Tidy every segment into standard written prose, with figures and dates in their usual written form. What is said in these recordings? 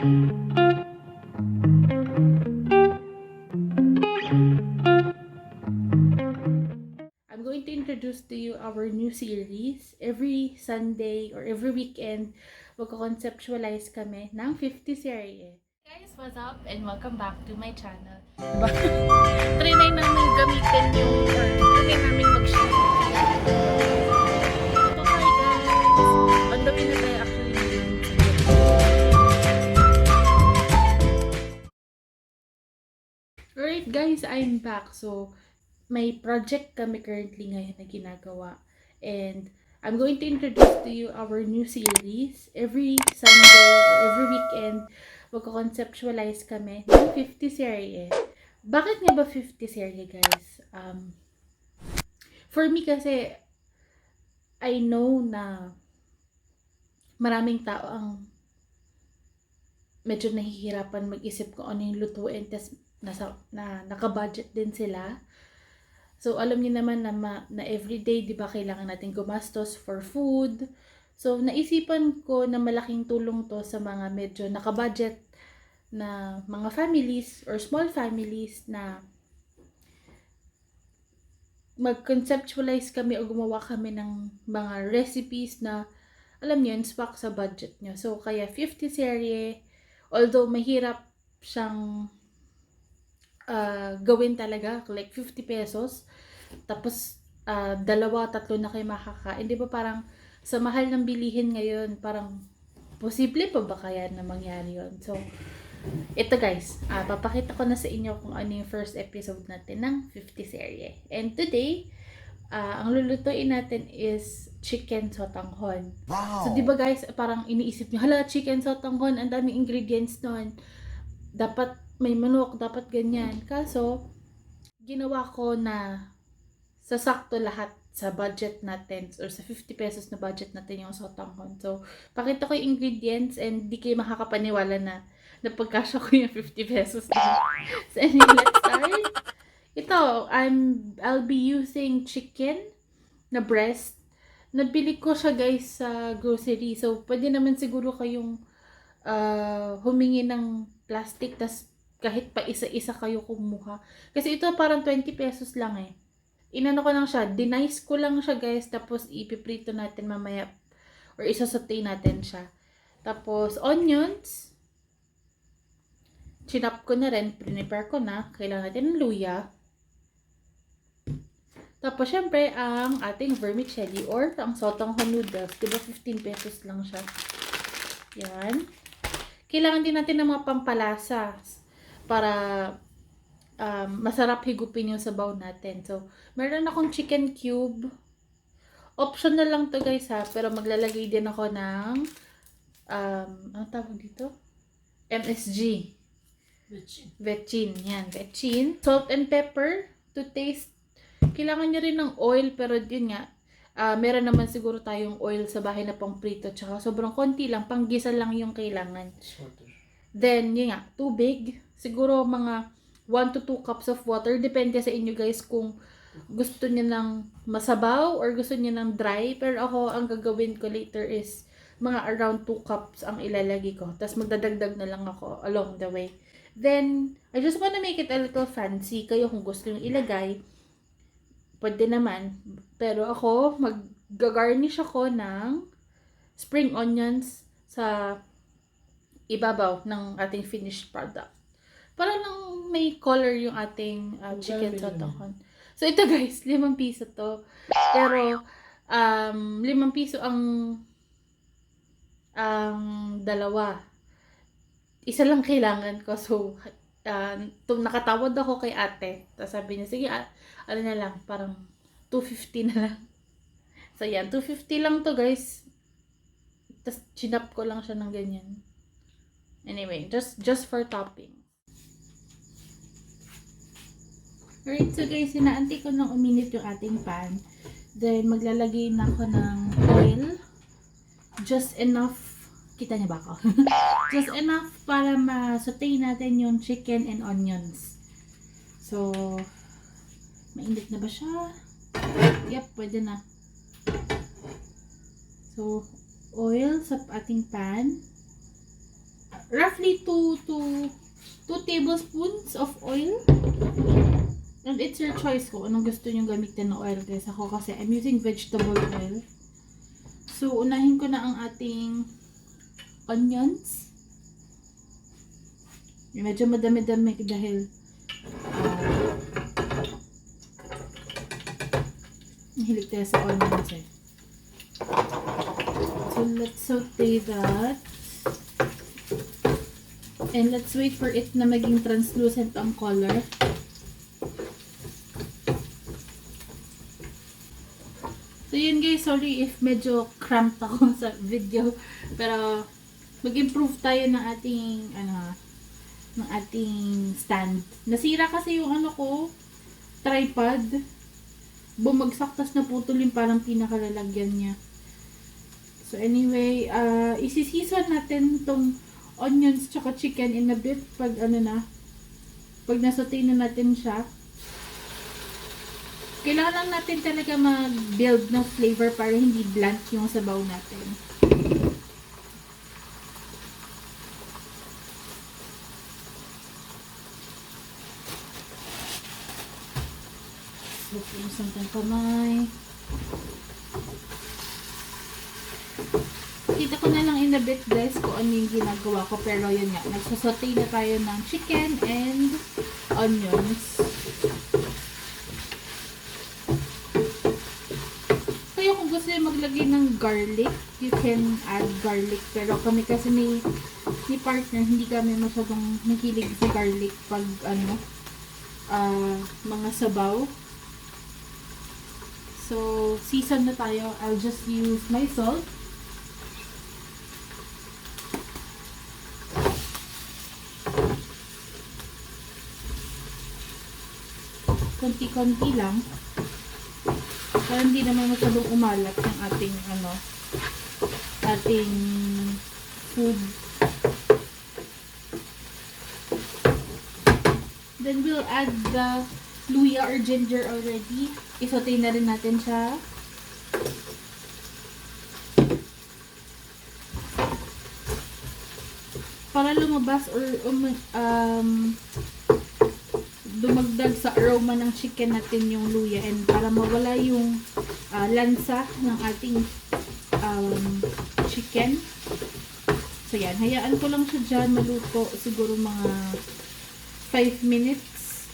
I'm going to introduce to you our new series. Every Sunday or every weekend, magko-conceptualize kami ng 50 serye. Guys, what's up? And welcome back to my channel. Trinay namin gamitin yung, or trinay namin mag-share. So, hi guys! On the way na tayo actually ngayon. Alright guys, I'm back. So, may project kami currently ngayon na ginagawa. And I'm going to introduce to you our new series. Every Sunday or every weekend, magko-conceptualize kami ng 50 serye. Bakit nga ba 50 serye, guys? For me kasi, I know na maraming tao ang medyo nahihirapan mag-isip kung ano yung lutuin, tas naka-budget din sila. So, alam niyo naman na everyday, di ba, kailangan natin gumastos for food. So, naisipan ko na malaking tulong to sa mga medyo naka-budget na mga families or small families na mag-conceptualize kami o gumawa kami ng mga recipes na, alam niyo, swak sa budget niyo. So, kaya 50 serye, although mahirap siyang gawin talaga, like 50 pesos, tapos dalawa, tatlo na kayo makakain. Di ba parang sa mahal ng bilihin ngayon, parang posible pa ba kaya na mangyari yun? So, ito guys, papakita ko na sa inyo kung ano yung first episode natin ng 50 serye. And today, ang lulutuin natin is chicken sotanghon. Wow! So, di ba guys, parang iniisip nyo, hala, chicken sotanghon, ang daming ingredients nun. Dapat may manok, dapat ganyan. Kaso, ginawa ko na sasakto lahat sa budget natin or sa 50 pesos na budget natin yung sotanghon. So, pakita ko yung ingredients and di kayo makakapaniwala na napagkasya ko yung 50 pesos na. So, anyway, let's start. Ito, I'll be using chicken na breast. Nabili ko siya guys sa grocery. So, pwede naman siguro kayong humingi ng plastic tas kahit pa isa-isa kayo kumuha. Kasi ito parang 20 pesos lang eh. Inano ko lang siya, dinice ko lang siya guys, tapos ipiprito natin mamaya or isasaute natin siya. Tapos onions, chinap ko na rin, prepare ko na, kailangan natin ng luya. Tapos syempre ang ating vermicelli or ang sotanghon noodles, diba 15 pesos lang siya. Yan. Kailangan din natin ng mga pampalasa para masarap higupin yung sabaw natin. So, meron akong chicken cube. Optional lang to guys ha, pero maglalagay din ako ng ano tawag dito? MSG. Vetchin. Yan, vetchin. Salt and pepper to taste. Kailangan nyo rin ng oil, pero yun nga, meron naman siguro tayong oil sa bahay na pang prito, tsaka sobrang konti lang, panggisa lang yung kailangan. Then, yun nga, tubig. Siguro mga 1 to 2 cups of water. Depende sa inyo guys kung gusto niyo ng masabaw or gusto niyo ng dry. Pero ako, ang gagawin ko later is mga around 2 cups ang ilalagay ko. Tapos magdadagdag na lang ako along the way. Then, I just wanna make it a little fancy. Kayo kung gusto nyo ilagay, pwede naman. Pero ako, mag-garnish ako ng spring onions sa ibabaw ng ating finished product. Para lang may color yung ating chicken sotanghon. So, ito guys, 5 piso to. Pero, 5 piso ang dalawa. Isa lang kailangan ko. So, nakatawad ako kay ate. Tapos sabi niya, sige, ano na lang, parang 250 na lang. So, yan, 250 lang to guys. Tapos, chinap ko lang siya ng ganyan. Anyway, just for topping. Alright, so guys, sinaanti ko nang uminit yung ating pan. Then, maglalagay na ako ng oil. Just enough. Kita niyo ba ako? Just enough para ma-saute natin yung chicken and onions. So, mainit na ba siya? Yep, pwede na. So, oil sa ating pan. roughly 2 tablespoons of oil. And it's your choice kung anong gusto nyo gamitin na oil guys. Ako kasi I'm using vegetable oil. So, unahin ko na ang ating onions. Medyo madami-dami dahil hilig tayo sa onions eh. So, let's saute that. And let's wait for it na maging translucent ang color. So, yun guys. Sorry if medyo cramped ako sa video. Pero, mag-improve tayo ng ating, ng ating stand. Nasira kasi yung tripod. Bumagsak, tas naputol yung parang pinakalalagyan niya. So, anyway, isi-season natin tong onions tsaka chicken in a bit pag pag nasaute na natin siya. Kailangan lang natin talaga mag-build ng flavor para hindi blunt yung sabaw natin. So, pumusang tayong kamay. Kita ko na lang in a bit guys kung ano yung ginagawa ko. Pero yun nga, nagsasaute na tayo ng chicken and onions. Kaya kung gusto nyo maglagay ng garlic, you can add garlic. Pero kami kasi ni partner, hindi kami masyadong mahilig sa garlic pag mga sabaw. So, season na tayo. I'll just use my salt. Konti-konti lang. Para hindi naman masyadong umalat ng ating ating food. Then we'll add the luya or ginger already. Isaute na rin natin siya. Para lumabas or dumagdag sa aroma ng chicken natin yung luya, and para mawala yung lansa ng ating chicken. So yan, hayaan ko lang siya dyan maluto siguro mga 5 minutes.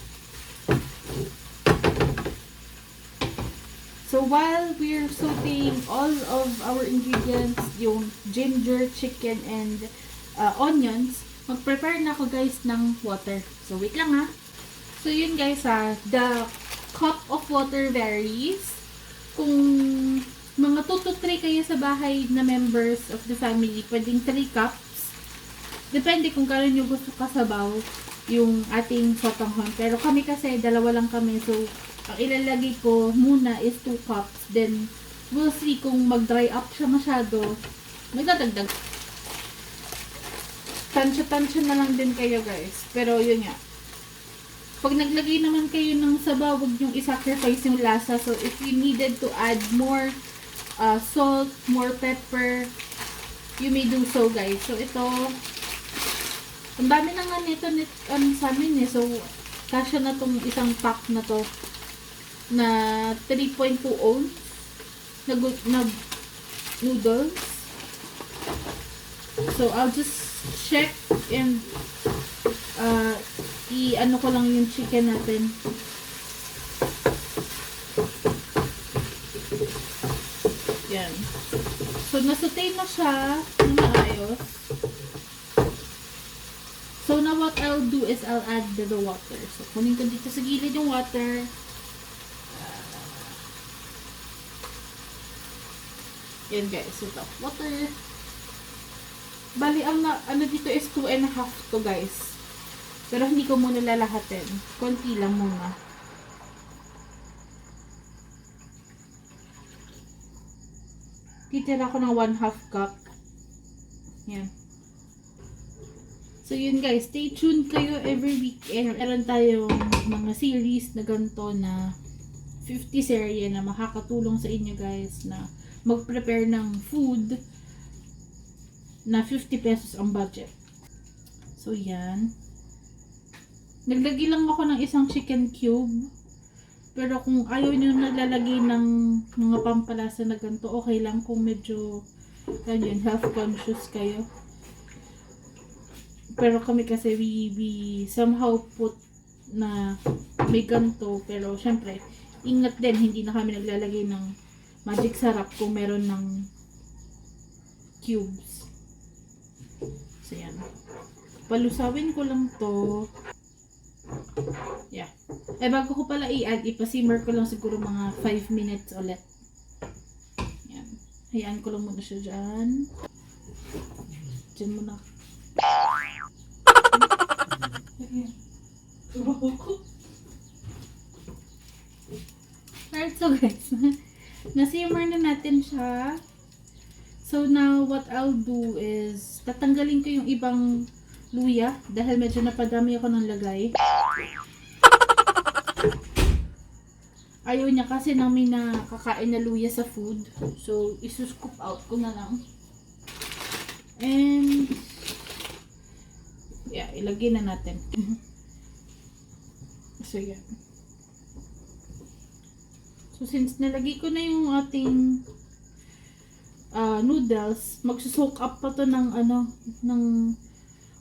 So while we're sauteing all of our ingredients, yung ginger, chicken, and onions, mag-prepare na ako guys ng water. So wait lang ha. So yun guys the cup of water varies. Kung mga 2 to 3 kayo sa bahay na members of the family, pwedeng 3 cups. Depende kung kano nyo gusto kasabaw yung ating sotanghon. Pero kami kasi, 2 lang kami. So, ang ilalagay ko muna is 2 cups. Then, we'll see kung mag-dry up siya masyado. Magdadagdag. Tansya-tansya na lang din kayo guys. Pero yun nga. Pag naglagay naman kayo ng sabaw, huwag niyong i-sacrifice yung lasa. So, if you needed to add more salt, more pepper, you may do so guys. So, ito, ang dami na nga nito sa amin eh. So, kasya na tong isang pack na to na 3.2 ounce na noodles. So, I'll just check and i-ano ko lang yung chicken natin. Yan. So, nasaute na siya ng maayos. So, now what I'll do is I'll add the water. So, kunin ko dito sa gilid yung water. Yan guys, ito. Water. Bali, ang ano dito is 2.5 to guys. Pero hindi ko muna lalahatin. Konti lang muna. Titira ko ng 1/2 cup. Yan. So yun guys, stay tuned kayo every week. Meron tayong mga series na ganito na 50 serye na makakatulong sa inyo guys na mag-prepare ng food na 50 pesos ang budget. So, yan. Naglagay lang ako ng isang chicken cube. Pero kung ayaw nyo nalalagay ng mga pampalasa na ganito, okay lang kung medyo yun, health conscious kayo. Pero kami kasi we somehow put na may ganito. Pero syempre, ingat din, hindi na kami naglalagay ng magic sarap kung meron ng cubes. So yan. Palusawin ko lang to. Yeah. Bago ko pala i-add, ipasimmer ko lang siguro mga 5 minutes ulit. Yan. Hayaan ko lang muna siya dyan. Dyan muna. Alright, so guys. Nasimmer na natin siya. So now, what I'll do is, tatanggalin ko yung ibang luya dahil medyo napadami ako ng lagay. Ayaw niya kasi namin na kakain na luya sa food. So, isuscoop out ko na lang. And, yeah, ilagay na natin. So, yan. So, since nalagay ko na yung ating noodles, magsusoak up pa to ng ng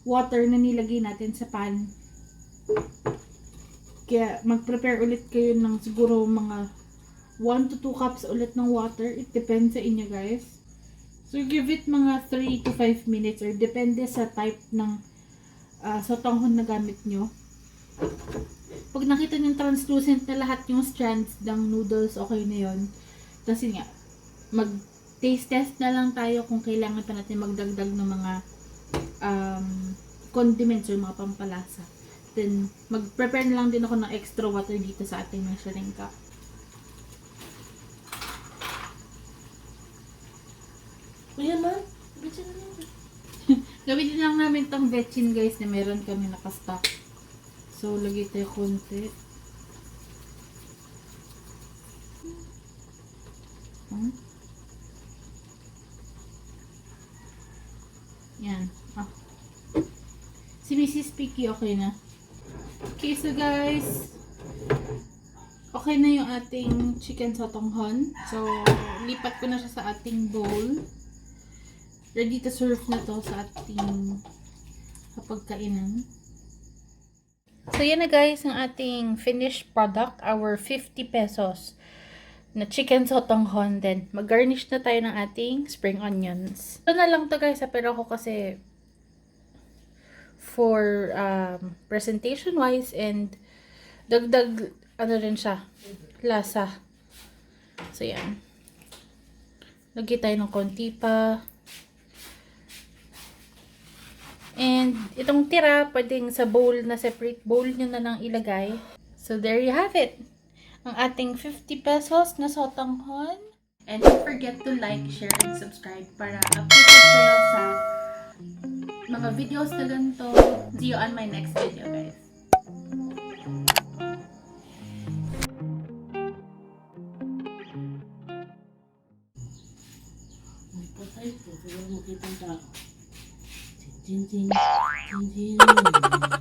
water na nilagay natin sa pan. Kaya mag-prepare ulit kayo ng siguro mga 1 to 2 cups ulit ng water. It depends sa inyo guys. So give it mga 3 to 5 minutes or depende sa type ng sotanghon na gamit nyo. Pag nakita nyo translucent na lahat yung strands ng noodles, okay na yun. Kasi nga, mag-taste test na lang tayo kung kailangan pa natin magdagdag ng mga condiments or mga pampalasa. Then, mag-prepare na lang din ako ng extra water dito sa ating measuring cup. Kuya ma, bitsin na lang. Gawin lang namin tong vetchin guys na meron kami nakastock. So, lagay tayo konti. Yan. Si Mrs. Picky okay na. Okay, so guys, okay na yung ating chicken sotanghon. So, lipat ko na siya sa ating bowl. Ready to serve na to sa ating kapagkainan. So, yan na guys, ang ating finished product. Our 50 pesos na chicken sotanghon. Then, mag-garnish na tayo ng ating spring onions. Ito na lang to guys, pero ako kasi for presentation wise and dagdag rin siya, lasa. So, yan. Lagay tayo ng konti pa. And itong tira, pwedeng sa bowl na separate bowl nyo na lang ilagay. So, there you have it. Ang ating 50 pesos na sotanghon. And don't forget to like, share, and subscribe para updated kayo sa mga videos na ganito. See you on my next video, guys. May patay po, pero makita ang tao. Chin, chin, chin, chin, chin.